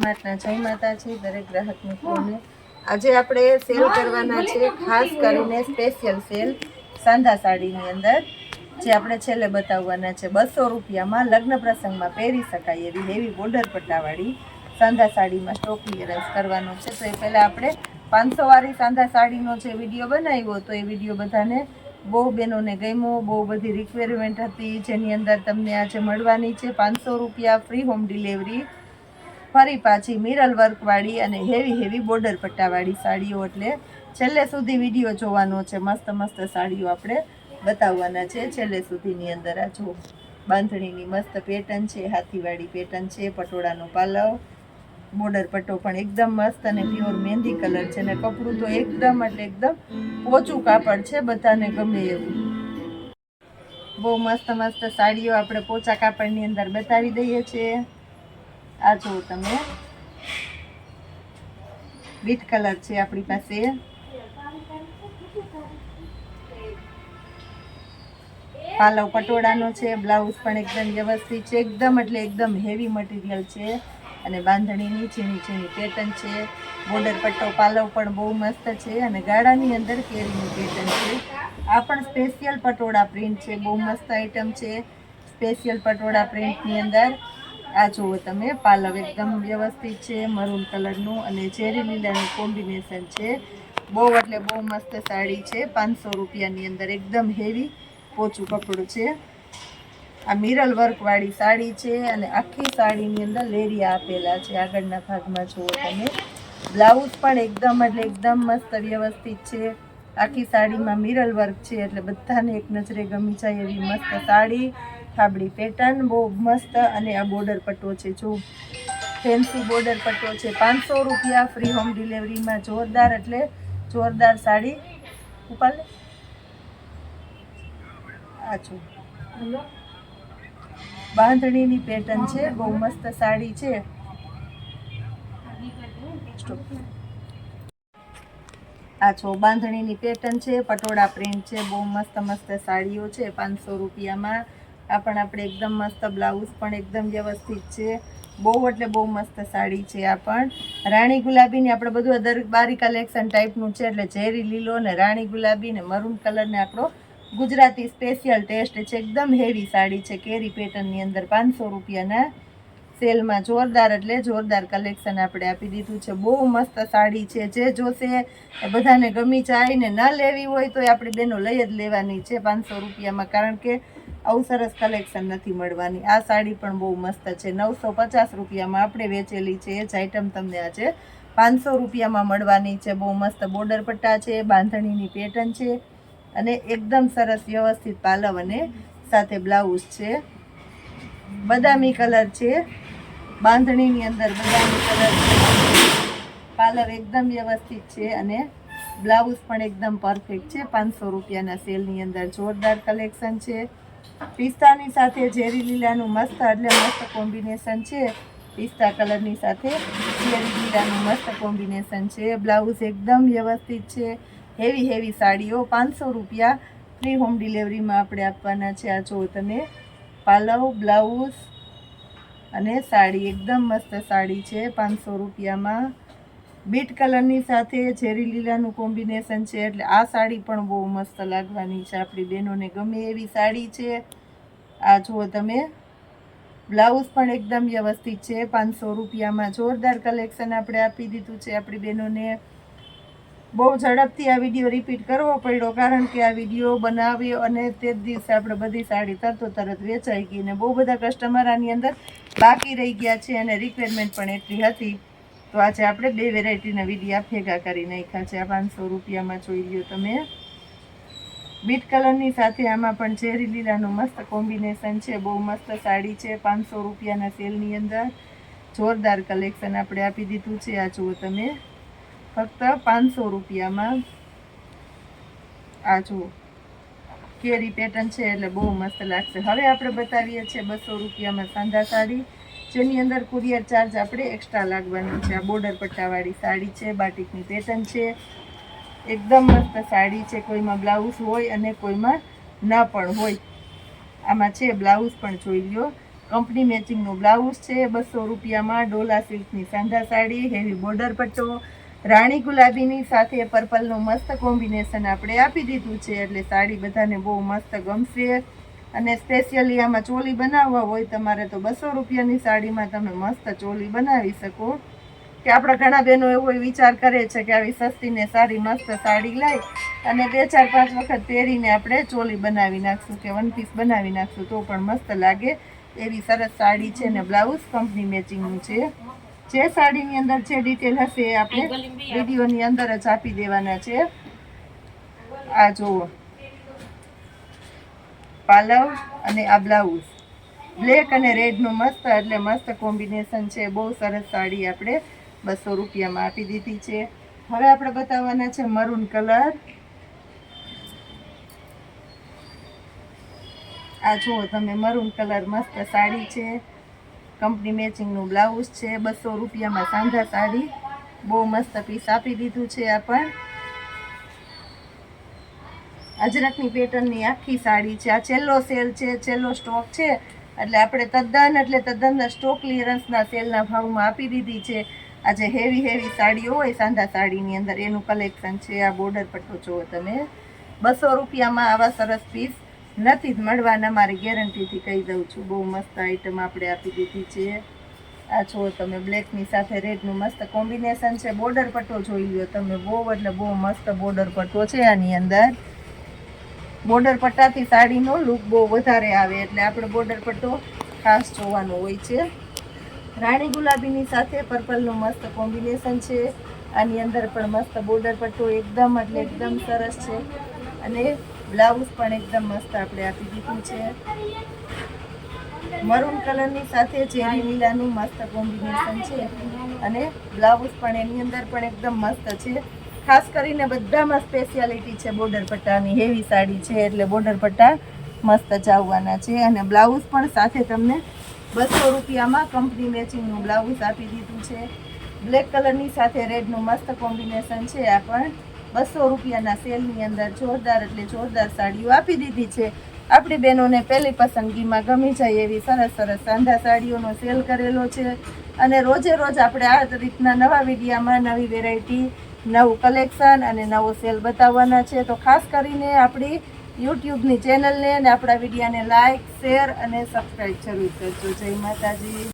ડીમાર્ટના જય માતાજી દરેક ગ્રાહક મિત્રોને। આજે આપણે સેલ કરવાના છે, ખાસ કરીને સ્પેશિયલ સેલ સાંધા સાડીની અંદર જે આપણે છેલ્લે બતાવવાના છે। 200 રૂપિયામાં લગ્ન પ્રસંગમાં પહેરી શકાય એવી હેવી બોર્ડર પટ્ટાવાળી સાંધા સાડીમાં સ્ટોક ક્લિયરન્સ કરવાનો છે। તો એ પહેલાં આપણે 500 વાળી સાંધા સાડીનો જે વિડીયો બનાવ્યો તો એ વિડીયો બધાને બહુ બહેનોને ગમ્યો, બહુ બધી રિક્વાયરમેન્ટ હતી, જેની અંદર તમને આજે મળવાની છે 500 રૂપિયા ફ્રી હોમ ડિલિવરી, ફરી પાછી મિરર વર્કવાળી અને હેવી બોર્ડર પટ્ટાવાળી સાડીઓ। એટલે છેલ્લે સુધી વિડીયો જોવાનો છે, મસ્ત મસ્ત સાડીઓ આપણે બતાવવાના છે છેલ્લે સુધીની અંદર। આ જો બાંધણીની મસ્ત પેટર્ન છે, હાથીવાળી પેટર્ન છે, પટોળાનો પાલવ, બોર્ડર પટ્ટો પણ એકદમ મસ્ત અને પ્યોર મહેંદી કલર છે અને કપડું તો એકદમ એટલે એકદમ પોચું કાપડ છે, બધાને ગમે એવું। બહુ મસ્ત મસ્ત સાડીઓ આપણે પોચા કાપડની અંદર બતાવી દઈએ છીએ। આ જો તમે બીટ કલર છે આપણી પાસે, પાલવ પટોળાનો છે, બ્લાઉઝ પણ એકદમ વ્યવસ્થિત છે, એકદમ એટલે એકદમ હેવી મટીરિયલ છે અને બાંધણીની ઝીણી પેટર્ન છે, બોર્ડર પટ્ટો પાલવ પણ બહુ મસ્ત છે અને ગાળાની અંદર કેરીની પેટર્ન છે। આ પણ સ્પેશિયલ પટોળા પ્રિન્ટ છે, બહુ મસ્ત આઈટમ છે સ્પેશિયલ પટોળા પ્રિન્ટની અંદર। આ જુઓ તમે, પાલવ એકદમ વ્યવસ્થિત છે, મરૂન કલરનું અને ચેરી લીલાનું કોમ્બિનેશન છે, બહુ એટલે બહુ મસ્ત સાડી છે। 500 રૂપિયાની અંદર એકદમ હેવી પોચું કપડું છે। આ મિરર વર્કવાળી સાડી છે અને આખી સાડીની અંદર લેરિયા આપેલા છે આગળના ભાગમાં જુઓ તમે। બ્લાઉઝ પણ એકદમ એટલે એકદમ મસ્ત વ્યવસ્થિત છે, આખી સાડીમાં મિરર વર્ક છે એટલે બધાને એક નજરે ગમી જાય એવી મસ્ત સાડી, થાબડી પેટર્ન બહુ મસ્ત અને આ બોર્ડર પટ્ટો છે, જો ફેન્સી બોર્ડર પટ્ટો છે। 500 રૂપિયા ફ્રી હોમ ડિલિવરીમાં જોરદાર એટલે જોરદાર સાડી ઉપાડે। આ જો બાંધણીની પેટર્ન છે, બહુ મસ્ત સાડી છે। આ જો બાંધણીની પેટર્ન છે, પટોળા પ્રિન્ટ છે, બહુ મસ્ત મસ્ત સાડીઓ છે 500 રૂપિયામાં। આ પણ આપણે એકદમ મસ્ત, બ્લાઉઝ પણ એકદમ વ્યવસ્થિત છે, બહુ એટલે બહુ મસ્ત સાડી છે। આ પણ રાણી ગુલાબીની આપણે બધું દરબારી કલેક્શન ટાઈપનું છે એટલે ઝેરી લીલો ને રાણી ગુલાબી ને મરૂન કલર ને આપણો ગુજરાતી સ્પેશિયલ ટેસ્ટ છે, એકદમ હેવી સાડી છે કેરી પેટર્નની અંદર 500 રૂપિયાના સેલમાં જોરદાર એટલે જોરદાર કલેક્શન આપણે આપી દીધું છે। બહુ મસ્ત સાડી છે, જે જોશે એ બધાને ગમી જાય ને, ન લેવી હોય તો આપણી બહેનો લઈ જ લેવાની છે 500 રૂપિયામાં, કારણ કે આવું સરસ કલેક્શન નથી મળવાની। આ સાડી પણ બહુ મસ્ત છે, 950 રૂપિયામાં આપણે વેચેલી છે, એ જ આઈટમ તમને આજે 500 રૂપિયામાં મળવાની છે। બહુ મસ્ત બોર્ડર પટ્ટા છે, બાંધણીની પેટર્ન છે અને એકદમ સરસ વ્યવસ્થિત પાલવ અને સાથે બ્લાઉઝ છે, બદામી કલર છે, બાંધણીની અંદર બદામી કલર છે, પાલવ એકદમ વ્યવસ્થિત છે અને બ્લાઉઝ પણ એકદમ પરફેક્ટ છે। 500 રૂપિયાના સેલની અંદર જોરદાર કલેક્શન છે। પિસ્તાની સાથે ઝેરી લીલાનું મસ્ત એટલે મસ્ત કોમ્બિનેશન છે, પિસ્તા કલરની સાથે ઝેરી લીલાનું મસ્ત કોમ્બિનેશન છે, બ્લાઉઝ એકદમ વ્યવસ્થિત છે, હેવી સાડીઓ 500 રૂપિયા ફ્રી હોમ ડિલિવરીમાં આપણે આપવાના છે। આ જો તમે, પાલવ, બ્લાઉઝ અને સાડી એકદમ મસ્ત સાડી છે 500 રૂપિયામાં, બીટ કલરની સાથે ઝેરી લીલાનું કોમ્બિનેશન છે એટલે આ સાડી પણ બહુ મસ્ત લાગવાની છે, આપણી બહેનોને ગમે એવી સાડી છે। આ જુઓ તમે, બ્લાઉઝ પણ એકદમ વ્યવસ્થિત છે 500 રૂપિયામાં જોરદાર કલેક્શન આપણે આપી દીધું છે આપણી બહેનોને। બહુ ઝડપથી આ વિડીયો રિપીટ કરવો પડ્યો, કારણ કે આ વિડીયો બનાવ્યો અને તે જ દિવસે આપણે બધી સાડી તરત વેચાઈ ગઈ ને બહુ બધા કસ્ટમર આની અંદર બાકી રહી ગયા છે અને રિક્વાયરમેન્ટ પણ એટલી હતી, તો આજે આપણે 2 વેરાયટીના વિડીયા ભેગા કરી નાખ્યા છે। આ 500 રૂપિયામાં જોઈ લ્યો તમે, બીટ કલરની સાથે આમાં પણ ઝેરી લીલાનું મસ્ત કોમ્બિનેશન છે, બહુ મસ્ત સાડી છે 500 રૂપિયાના સેલની અંદર જોરદાર કલેક્શન આપણે આપી દીધું છે। આ જુઓ તમે, ફક્ત 500 રૂપિયામાં। આ જુઓ કેરી પેટર્ન છે એટલે બહુ મસ્ત લાગશે। હવે આપણે બતાવીએ છીએ 200 રૂપિયામાં સાંધા સાડી, જેની અંદર કુરિયર ચાર્જ આપણે એક્સ્ટ્રા લાગવાનો છે। આ બોર્ડર પટ્ટાવાળી સાડી છે, બાટિકની પેટર્ન છે, એકદમ મસ્ત સાડી છે, કોઈમાં બ્લાઉઝ હોય અને કોઈમાં ન પણ હોય। આમાં છે બ્લાઉઝ પણ જોઈ લ્યો, કંપની મેચિંગનું બ્લાઉઝ છે 200 રૂપિયામાં. ડોલા સિલ્કની સાંધા સાડી, હેવી બોર્ડર પટ્ટો, રાણી ગુલાબીની સાથે પર્પલનું મસ્ત કોમ્બિનેશન આપણે આપી દીધું છે, એટલે સાડી બધાને બહુ મસ્ત ગમશે. અને સ્પેશિયલી આમાં ચોલી બનાવવા હોય તમારે તો 200 રૂપિયાની સાડીમાં તમે મસ્ત ચોલી બનાવી શકો. કે આપણા ઘણા બહેનો એવો વિચાર કરે છે કે આવી સસ્તી ને સારી મસ્ત સાડી લાવી અને 2-4-5 વખત પહેરીને આપણે ચોલી બનાવી નાખશું કે વન પીસ બનાવી નાખશું તો પણ મસ્ત લાગે એવી સરસ સાડી છે. ને બ્લાઉઝ કંપની મેચિંગનું છે. જે સાડીની અંદર જે ડિટેલ હશે એ આપણે વિડીયોની અંદર જ આપી દેવાના છે. આ જુઓ પાલવ અને આ બ્લાઉઝ બ્લેક અને રેડનું મસ્ત એટલે મસ્ત કોમ્બિનેશન છે. બહુ સરસ સાડી આપણે 200 રૂપિયામાં આપી દીધી છે. હવે આપણે બતાવવાના છે મરૂન કલર. આ જુઓ તમે મરૂન કલર મસ્ત સાડી છે, કંપની મેચિંગનું બ્લાઉઝ છે, 200 રૂપિયામાં સાંધા સાડી. બહુ મસ્ત પીસ આપી દીધું છે. આ પણ અજરકની પેટર્નની આખી સાડી છે. આ છેલ્લો સેલ છે, છેલ્લો સ્ટોક છે, એટલે આપણે તદ્દન સ્ટોક ક્લિયરન્સના સેલના ભાવમાં આપી દીધી છે. આજે હેવી સાડીઓ હોય સાંધા સાડીની અંદર એનું કલેક્શન છે. આ બોર્ડર પટ્ટો જુઓ તમે 200 રૂપિયામાં આવા સરસ પીસ નથી જ મળવાના, મારી ગેરંટીથી કહી દઉં છું. બહુ મસ્ત આઈટમ આપણે આપી દીધી છે. આ જુઓ તમે બ્લેકની સાથે રેડનું મસ્ત કોમ્બિનેશન છે. બોર્ડર પટ્ટો જોઈ લો તમે, બહુ એટલે બહુ મસ્ત બોર્ડર પટ્ટો છે. આની અંદર બોર્ડર પટ્ટાથી સાડીનો લુક બહુ વધારે આવે એટલે આપણે બોર્ડર પટ્ટો ખાસ જોવાનો હોય છે. રાણી ગુલાબીની સાથે પર્પલનું મસ્ત કોમ્બિનેશન છે. આની અંદર પણ મસ્ત બોર્ડર પટ્ટો એકદમ સરસ છે અને બ્લાઉઝ પણ એકદમ મસ્ત આપણે આપી દીધું છે. મરૂન કલરની સાથે ચેરી લીલાનું મસ્ત કોમ્બિનેશન છે અને બ્લાઉઝ પણ એની અંદર પણ એકદમ મસ્ત છે. ખાસ કરીને બધામાં સ્પેશિયાલિટી છે બોર્ડર પટ્ટાની. હેવી સાડી છે એટલે બોર્ડર પટ્ટા મસ્ત ચાવવાના છે અને બ્લાઉઝ પણ સાથે તમને 200 રૂપિયામાં કંપની મેચિંગનું બ્લાઉઝ આપી દીધું છે. બ્લેક કલરની સાથે રેડનું મસ્ત કોમ્બિનેશન છે. આ પણ 200 રૂપિયાના સેલની અંદર જોરદાર એટલે જોરદાર સાડીઓ આપી દીધી છે. આપણી બહેનોને પહેલી પસંદગીમાં ગમી જાય એવી સરસ સાંધા સાડીઓનો સેલ કરેલો છે અને રોજે રોજ આપણે આ રીતના નવા વિડીયામાં નવી વેરાયટી, નવું કલેક્શન અને નવો સેલ બતાવવાના છે. તો ખાસ કરીને આપણી યુટ્યુબની ચેનલને અને આપણા વિડીયાને લાઇક, શેર અને સબસ્ક્રાઈબ જરૂર કરજો. જય માતાજી.